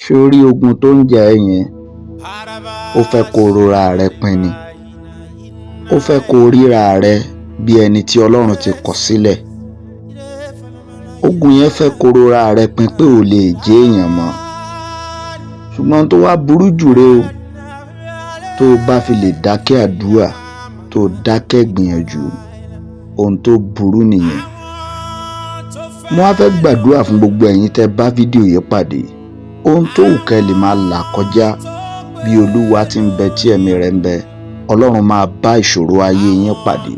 Sórí ogun tó ń jà ẹ́ yẹn, ó fẹ́ kó rora rẹ pin ni. Ó fẹ́ kó ríra rẹ bí ẹni tí Ọlọ́run ti kọ̀ sílẹ̀. Ogun yẹn fẹ́ kó rora rẹ pin pé ò lè jẹ́ èèyàn mọ́. Ṣùgbọ́n tó wá burú jù rẹ o, tó bá fi lè dákẹ́ àdúrà, tó dákẹ́ gbìyànjú, ohun tó burú nìyẹn. Mo wá fẹ́ gbàdúrà fún gbogbo ẹ̀yin tẹ́ bá fídíò yìí pàdé. Ohun tó wù kẹ́ lè máa là kọjá, bí Olúwa ti ń bẹ tí ẹ̀mí rẹ̀ ń bẹ, Ọlọ́run máa bá ìṣòro ayé yín pàdé.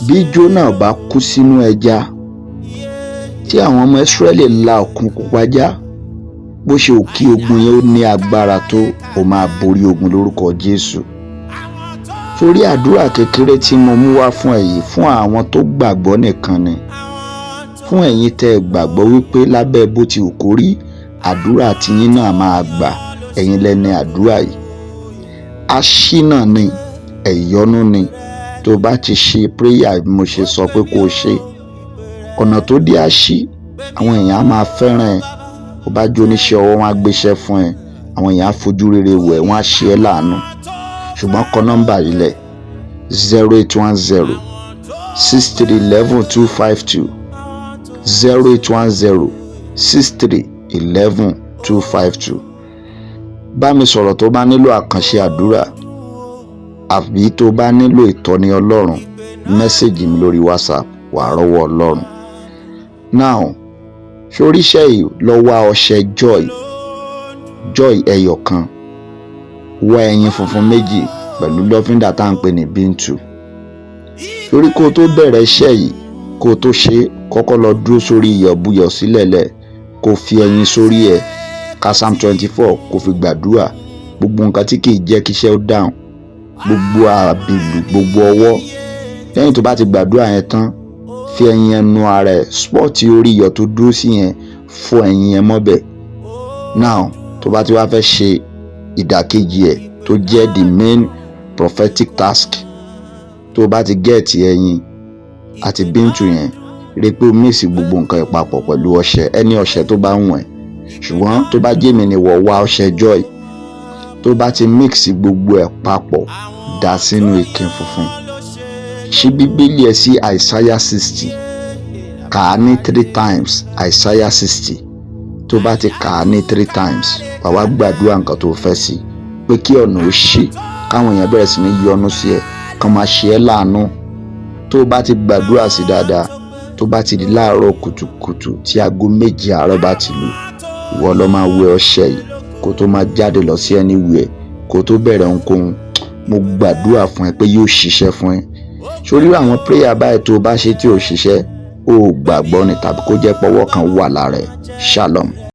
Bí Jónà bá kú sínú ẹja, tí àwọn ọmọ Ísírẹ́lì la òkun pupa já, bó ṣe ò kí ogun yẹn ó ní agbára tó, ó máa borí ogun lórúkọ Jésù. Torí àdúrà kékeré tí mo mú wá fún ẹ̀yin, fún àwọn tó gbàgbọ́ nìkan ni. Fún ẹ̀yin tẹ́ gbàgbọ́ wípé lábẹ́ bó ti wù kó rí, àdúrà tiyín náà máa gbà, ẹ̀yin lẹ́ni àdúrà yìí. Aṣínà ni, ẹ̀yọ́nú ni. Tó bá ti ṣe prayer bí mo ṣe sọ pé kó o ṣe, ọ̀nà tó dé àṣì, àwọn èèyàn á máa fẹ́ràn ẹ. Ó bá jó níṣẹ́ ọwọ́, wọn á gbéṣẹ́ fún ẹ. Àwọn èèyàn á fojú rere wò ẹ́, wọ́n á ṣe ẹ́ láàánú. Ṣùgbọ́n kọ nọ́mbà yìí lẹ̀ 0810 6311 252 0810 6311 252. Bá mi sọ̀rọ̀ tó bá nílò àkànṣe àdúrà àbí tó bá nílò ìtọ́ni Ọlọ́run, mẹ́sẹ̀gì mi lórí WhatsApp, wàá rọ́wọ́ Ọlọ́run. Now, ṣoríṣẹ́ yìí lọ wá ọṣẹ Joy ẹyọ kan, wá ẹyin funfun méjì pẹ̀lú lọ́fíńdà tá à ń pè ní bíntù. Torí kó tó bẹ̀rẹ̀ iṣẹ́ yìí, kó tó ṣe, kọ́kọ́ lọ dúró sórí iyọ̀buyọ̀ sílẹ̀lẹ̀, kó fi ẹyin sórí ẹ̀, ka Psalm 24 kó fi gbàdúrà. Gbogbo nǹkan tí kì í jẹ́ kí iṣẹ́ ó dáhùn, gbogbo àbìlù, gbogbo ọwọ́. Lẹ́yìn tó bá ti gbàdúrà yẹn tán, fi ẹyin ẹnu ara ẹ̀, spọ́ọ̀tì orí iyọ̀ tó dúró sí yẹn, fọ ẹyin yẹn mọ́bẹ̀. Now, tó bá ti wá fẹ́ ṣe ìdàkejì ẹ̀ tó jẹ́ the main prophetic task, tó bá ti gẹ́ẹ̀tì ẹyin àti bíntù yẹn, rí pé o mix gbogbo nǹkan ìpapọ̀ pẹ̀lú ọṣẹ, ẹni ọṣẹ tó bá wùn ẹ́. Ṣùgbọ́n tó bá jẹ́ mi ni wọ̀, wá ọṣẹ Joy. Tó bá ti mix gbogbo ẹ̀ papọ̀, dà sínú ike funfun. Ṣí Bíbélì ẹ sí Isaiah 60, kà á ní 3 times Isaiah 60. Tó bá ti kà á ní 3 times, wà wá gbàdúrà nǹkan tó fẹ́ sí, pé kí ọ̀nà ó ṣí, káwọn èèyàn bẹ̀rẹ̀ sí ní yọ́nú sí ẹ, kán máa ṣe ẹ́ láàánú. Tó bá ti gbàdúrà sí dáadáa, tó bá ti di láàárọ̀ kùtùkùtù tí aago 7 àárọ̀ bá ti lù, ìwọ lọ máa wẹ ọṣẹ yìí kó tó máa jáde lọ sí anywhere, kó tó bẹ̀rẹ̀ ohunkóhun. Mo gbàdúrà fún ẹ pé yóò ṣiṣẹ́ fún ẹ. Sórí àwọn prayer báyìí tó bá ṣe tí ò ṣiṣẹ́, ó gbàgbọ́ ni, tàbí kó jẹ́ pọ́wọ́ kan wà lára ẹ. Shalom.